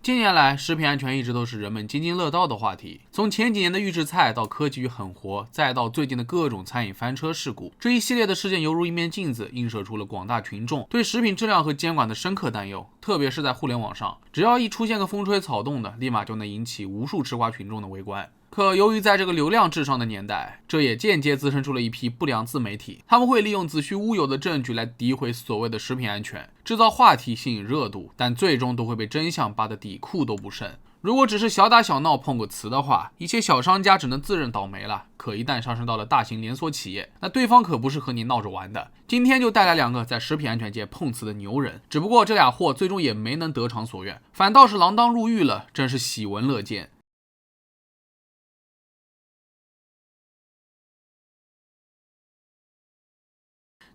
近年来，食品安全一直都是人们津津乐道的话题。从前几年的预制菜到科技与狠活，再到最近的各种餐饮翻车事故，这一系列的事件犹如一面镜子，映射出了广大群众对食品质量和监管的深刻担忧。特别是在互联网上，只要一出现个风吹草动的，立马就能引起无数吃瓜群众的围观。可由于在这个流量至上的年代，这也间接滋生出了一批不良自媒体，他们会利用子虚乌有的证据来诋毁所谓的食品安全，制造话题吸引热度，但最终都会被真相扒得底裤都不剩。如果只是小打小闹碰个瓷的话，一些小商家只能自认倒霉了。可一旦上升到了大型连锁企业，那对方可不是和你闹着玩的。今天就带来两个在食品安全界碰瓷的牛人，只不过这俩货最终也没能得偿所愿，反倒是锒铛入狱了，真是喜闻乐见。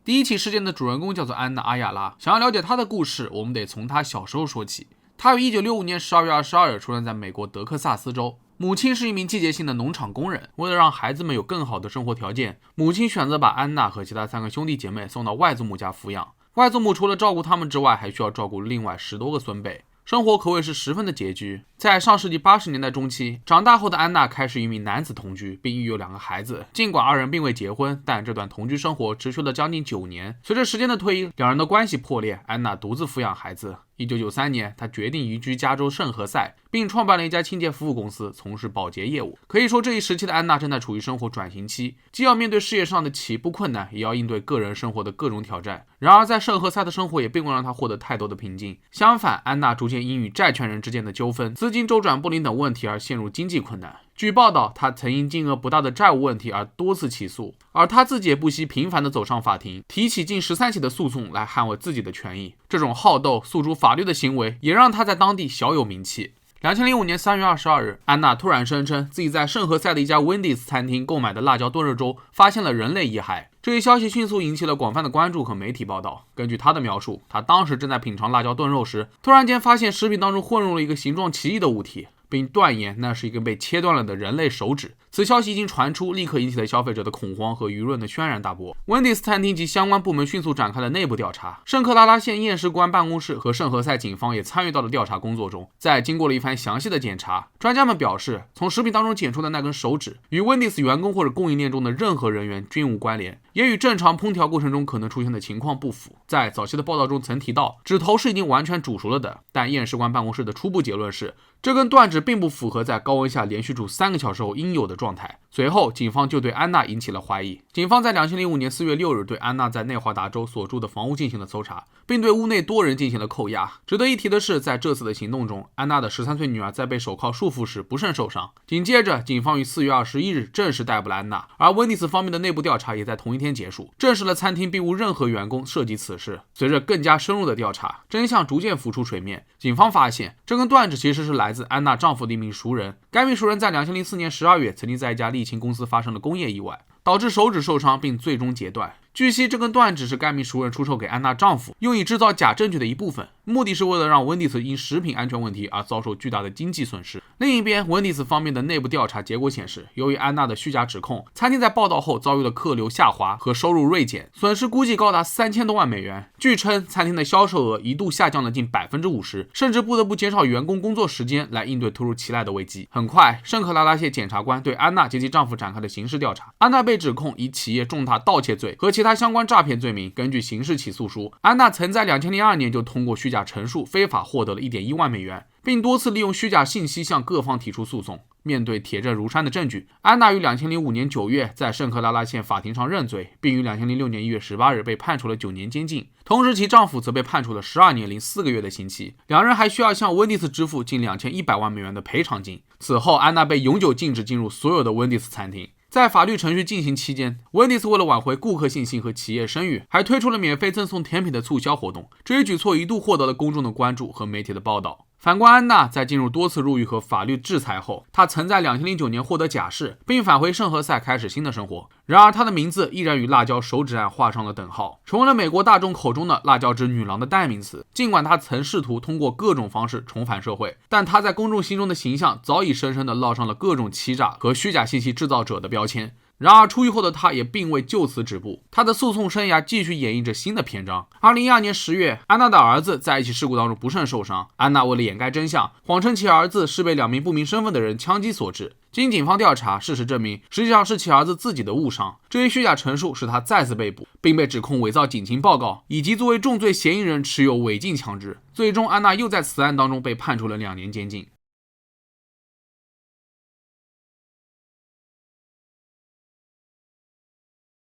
第一起事件的主人公叫做安娜·阿亚拉。想要了解她的故事，我们得从她小时候说起。她于1965年12月22日出生在美国德克萨斯州，母亲是一名季节性的农场工人。为了让孩子们有更好的生活条件，母亲选择把安娜和其他3个兄弟姐妹送到外祖母家抚养。外祖母除了照顾他们之外，还需要照顾另外10多个孙辈，生活可谓是十分的拮据。在上世纪80年代中期，长大后的安娜开始与一名男子同居，并育有2个孩子。尽管2人并未结婚，但这段同居生活持续了将近9年。随着时间的推移，两人的关系破裂，安娜独自抚养孩子。1993年，她决定移居加州圣何塞，并创办了一家清洁服务公司，从事保洁业务。可以说，这一时期的安娜正在处于生活转型期，既要面对事业上的起步困难，也要应对个人生活的各种挑战。然而，在圣何塞的生活也并未让她获得太多的平静。相反，安娜逐渐因与债权人之间的纠纷、资金周转不灵等问题而陷入经济困难。据报道，他曾因金额不大的债务问题而多次起诉，而他自己也不惜频繁地走上法庭，提起近13起的诉讼来捍卫自己的权益。这种好斗、诉诸法律的行为，也让他在当地小有名气。2005年3月22日，安娜突然声称自己在圣何塞的一家 Wendy's 餐厅购买的辣椒炖肉中发现了人类遗骸。这一消息迅速引起了广泛的关注和媒体报道。根据他的描述，他当时正在品尝辣椒炖肉时，突然间发现食品当中混入了一个形状奇异的物体，并断言那是一根被切断了的人类手指。此消息一经传出，立刻引起了消费者的恐慌和舆论的轩然大波。温迪斯餐厅及相关部门迅速展开了内部调查，圣克拉拉县验尸官办公室和圣何塞警方也参与到了调查工作中。在经过了一番详细的检查，专家们表示，从食品当中检出的那根手指与温迪斯员工或者供应链中的任何人员均无关联，也与正常烹调过程中可能出现的情况不符。在早期的报道中曾提到，指头是已经完全煮熟了的，但验尸官办公室的初步结论是，这根断指并不符合在高温下连续煮3个小时后应有的状态。随后，警方就对安娜引起了怀疑。警方在2005年4月6日对安娜在内华达州所住的房屋进行了搜查，并对屋内多人进行了扣押。值得一提的是，在这次的行动中，安娜的13岁女儿在被手铐束缚时不慎受伤。紧接着，警方于4月21日正式逮捕了安娜，而温迪斯方面的内部调查也在同一天结束，证实了餐厅并无任何员工涉及此事。随着更加深入的调查，真相逐渐浮出水面。警方发现，这根断指其实是来自安娜丈夫的一名熟人。该名熟人在2004年12月曾经在一家沥青公司发生了工业意外，导致手指受伤并最终截断。据悉，这根断指是该名熟人出售给安娜丈夫，用以制造假证据的一部分，目的是为了让温迪斯因食品安全问题而遭受巨大的经济损失。另一边，温迪斯方面的内部调查结果显示，由于安娜的虚假指控，餐厅在报道后遭遇了客流下滑和收入锐减，损失估计高达3000多万美元。据称，餐厅的销售额一度下降了近50%，甚至不得不减少员工工作时间来应对突如其来的危机。很快，圣克拉拉县检察官对安娜及其丈夫展开了刑事调查。安娜被指控以企业重大盗窃罪和其他相关诈骗罪名。根据刑事起诉书，安娜曾在2002年就通过虚假陈述非法获得了1.1万美元，并多次利用虚假信息向各方提出诉讼。面对铁证如山的证据，安娜于2005年9月在圣克拉拉县法庭上认罪，并于2006年1月18日被判处了9年监禁。同时，其丈夫则被判处了12年零4个月的刑期。两人还需要向温迪斯支付近2100万美元的赔偿金。此后，安娜被永久禁止进入所有的温迪斯餐厅。在法律程序进行期间，温迪斯为了挽回顾客信心和企业声誉，还推出了免费赠送甜品的促销活动。这一举措一度获得了公众的关注和媒体的报道。反观安娜，在进入多次入狱和法律制裁后，她曾在2009年获得假释，并返回圣何塞开始新的生活。然而，她的名字依然与辣椒手指案画上了等号，成为了美国大众口中的辣椒之女郎的代名词。尽管她曾试图通过各种方式重返社会，但她在公众心中的形象早已深深地烙上了各种欺诈和虚假信息制造者的标签。然而出狱后的他也并未就此止步，他的诉讼生涯继续演绎着新的篇章。2012年10月，安娜的儿子在一起事故当中不慎受伤，安娜为了掩盖真相，谎称其儿子是被2名不明身份的人枪击所致。经警方调查，事实证明实际上是其儿子自己的误伤。这一虚假陈述使他再次被捕，并被指控伪造警情报告，以及作为重罪嫌疑人持有违禁枪支。最终，安娜又在此案当中被判处了2年监禁。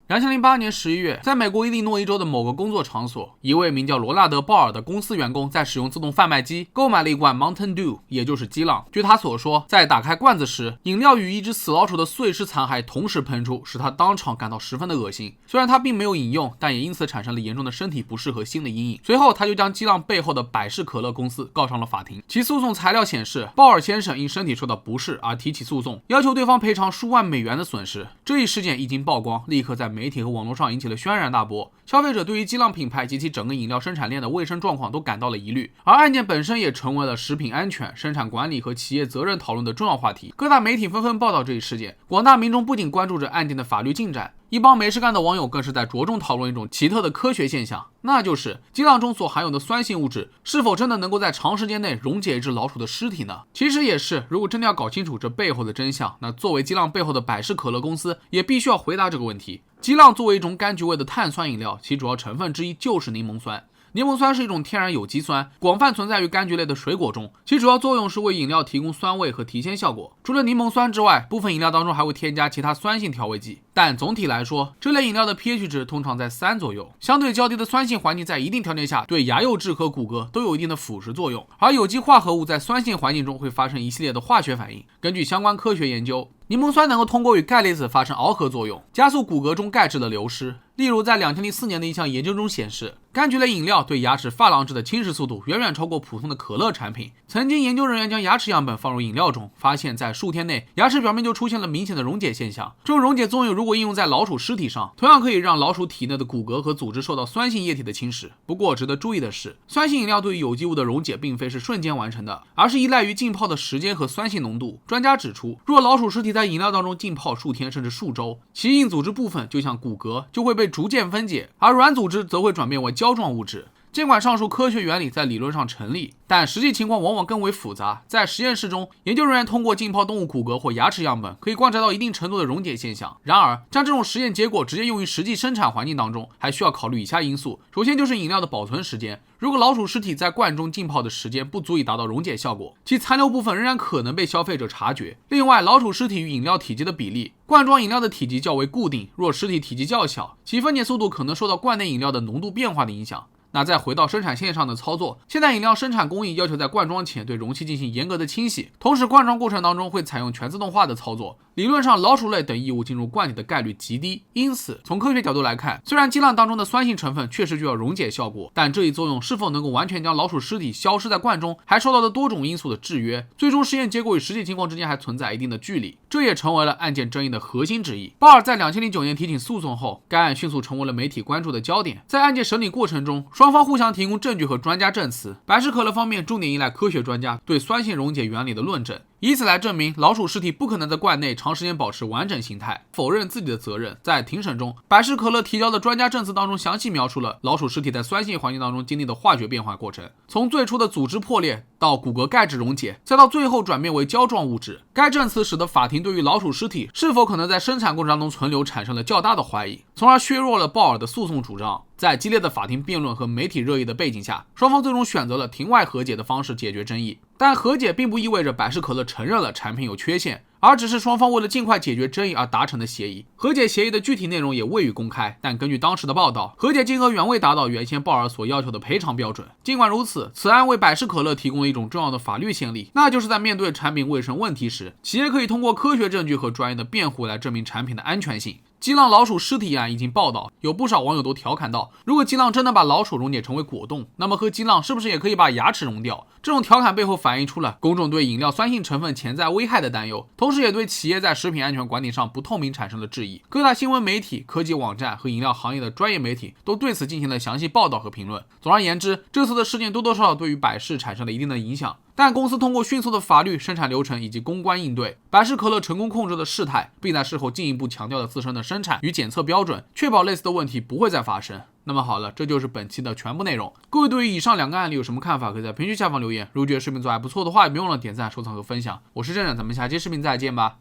2008年11月，在美国伊利诺伊州的某个工作场所，一位名叫罗纳德·鲍尔的公司员工在使用自动贩卖机购买了一罐 Mountain Dew， 也就是激浪。据他所说，在打开罐子时，饮料与一只死老鼠的碎尸残骸同时喷出，使他当场感到十分的恶心。虽然他并没有饮用，但也因此产生了严重的身体不适和心理阴影。随后，他就将激浪背后的百事可乐公司告上了法庭。其诉讼材料显示，鲍尔先生因身体受到不适而提起诉讼，要求对方赔偿数万美元的损失。这一事件一经曝光，立刻在媒体和网络上引起了轩然大波。消费者对于激浪品牌及其整个饮料生产链的卫生状况都感到了疑虑，而案件本身也成为了食品安全、生产管理和企业责任讨论的重要话题。各大媒体纷纷报道这一事件，广大民众不仅关注着案件的法律进展，一帮没事干的网友更是在着重讨论一种奇特的科学现象，那就是激浪中所含有的酸性物质是否真的能够在长时间内溶解一只老鼠的尸体呢？其实也是，如果真的要搞清楚这背后的真相，那作为激浪背后的百事可乐公司也必须要回答这个问题。激浪作为一种柑橘味的碳酸饮料，其主要成分之一就是柠檬酸。柠檬酸是一种天然有机酸，广泛存在于柑橘类的水果中，其主要作用是为饮料提供酸味和提鲜效果。除了柠檬酸之外，部分饮料当中还会添加其他酸性调味剂，但总体来说，这类饮料的 pH 值通常在3左右。相对较低的酸性环境在一定条件下对牙釉质和骨骼都有一定的腐蚀作用，而有机化合物在酸性环境中会发生一系列的化学反应。根据相关科学研究，柠檬酸能够通过与钙离子发生螯合作用，加速骨骼中钙质的流失。例如，在2004年的一项研究中显示，柑橘类饮料对牙齿珐琅质的侵蚀速度远远超过普通的可乐产品。曾经研究人员将牙齿样本放入饮料中，发现在数天内，牙齿表面就出现了明显的溶解现象。这种溶解作用如果应用在老鼠尸体上，同样可以让老鼠体内的骨骼和组织受到酸性液体的侵蚀。不过，值得注意的是，酸性饮料对于有机物的溶解并非是瞬间完成的，而是依赖于浸泡的时间和酸性浓度。专家指出，若老鼠尸体在饮料当中浸泡数天甚至数周，其硬组织部分就像骨骼就会被逐渐分解，而软组织则会转变为胶状物质。尽管上述科学原理在理论上成立，但实际情况往往更为复杂。在实验室中，研究人员通过浸泡动物骨骼或牙齿样本，可以观察到一定程度的溶解现象。然而，将这种实验结果直接用于实际生产环境当中，还需要考虑以下因素。首先就是饮料的保存时间。如果老鼠尸体在罐中浸泡的时间不足以达到溶解效果，其残留部分仍然可能被消费者察觉。另外，老鼠尸体与饮料体积的比例，罐装饮料的体积较为固定，若尸体体积较小，其分解速度可能受到罐内饮料的浓度变化的影响。那再回到生产线上的操作，现代饮料生产工艺要求在灌装前对容器进行严格的清洗，同时灌装过程当中会采用全自动化的操作。理论上，老鼠类等异物进入罐体的概率极低，因此从科学角度来看，虽然激浪当中的酸性成分确实具有溶解效果，但这一作用是否能够完全将老鼠尸体消失在罐中，还受到了多种因素的制约。最终实验结果与实际情况之间还存在一定的距离，这也成为了案件争议的核心之一。鲍尔在2009年提起诉讼后，该案迅速成为了媒体关注的焦点。在案件审理过程中，双方互相提供证据和专家证词。百事可乐方面重点依赖科学专家对酸性溶解原理的论证，以此来证明老鼠尸体不可能在罐内长时间保持完整形态，否认自己的责任。在庭审中，百事可乐提交的专家证词当中详细描述了老鼠尸体在酸性环境当中经历的化学变化过程，从最初的组织破裂到骨骼钙质溶解，再到最后转变为胶状物质。该证词使得法庭对于老鼠尸体是否可能在生产过程当中存留产生了较大的怀疑，从而削弱了鲍尔的诉讼主张。在激烈的法庭辩论和媒体热议的背景下，双方最终选择了庭外和解的方式解决争议。但和解并不意味着百事可乐承认了产品有缺陷，而只是双方为了尽快解决争议而达成的协议。和解协议的具体内容也未予公开，但根据当时的报道，和解金额远未达到原先鲍尔所要求的赔偿标准。尽管如此，此案为百事可乐提供了一种重要的法律先例，那就是在面对产品卫生问题时，企业可以通过科学证据和专业的辩护来证明产品的安全性。激浪老鼠尸体案已经报道，有不少网友都调侃到，如果激浪真的把老鼠溶解成为果冻，那么喝激浪是不是也可以把牙齿溶掉？这种调侃背后反映出了公众对饮料酸性成分潜在危害的担忧，同时也对企业在食品安全管理上不透明产生了质疑。各大新闻媒体、科技网站和饮料行业的专业媒体都对此进行了详细报道和评论。总而言之，这次的事件多多少少对于百事产生了一定的影响，但公司通过迅速的法律、生产流程以及公关应对，百事可乐成功控制了事态，并在事后进一步强调了自身的生产与检测标准，确保类似的问题不会再发生。那么好了，这就是本期的全部内容。各位对于以上2个案例有什么看法，可以在评论区下方留言。如果觉得视频做还不错的话，也别忘了点赞、收藏和分享。我是镇长，咱们下期视频再见吧。